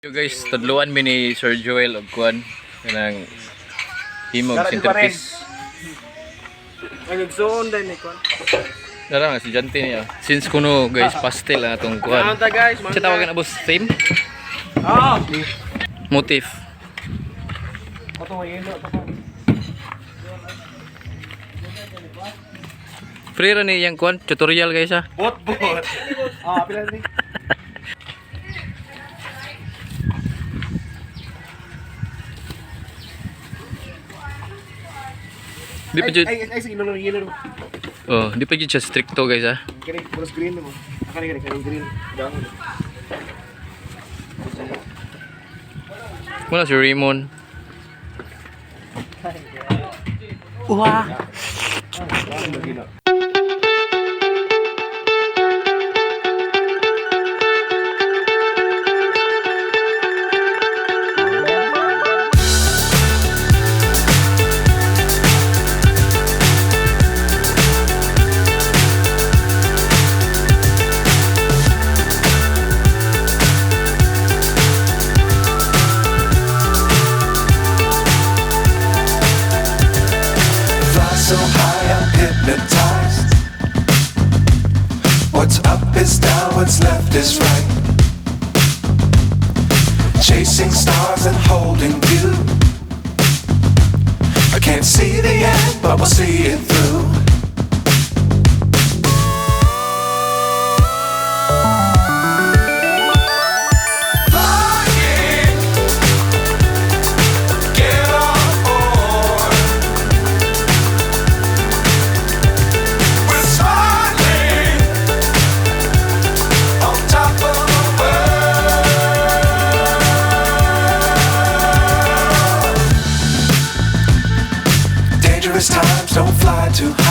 Yo guys, tudluan mi ni Sir Joel og kuan kanang himog centerpiece. Ay nagsuon din ni kon. Dara nga si Jante niya. Since kuno guys pastel ang atong kuan. Manta guys, Sa tawagan na boss theme? Ah, Motif. ato mo yelo to ko. Free ra ni yang kuan tutorial guys ha. Bot. Ah, pila ni. Di pa jud Ay sige no yelo. oh, di pa jud siya stricto guys ha. Kani puro screen mo. Kani green. Dang. Wala si Raymond. Wah. So high, I'm hypnotized. What's up is down, what's left is right. Chasing stars and holding you. I can't see the end, but we'll see it through. Dangerous times, don't fly too high.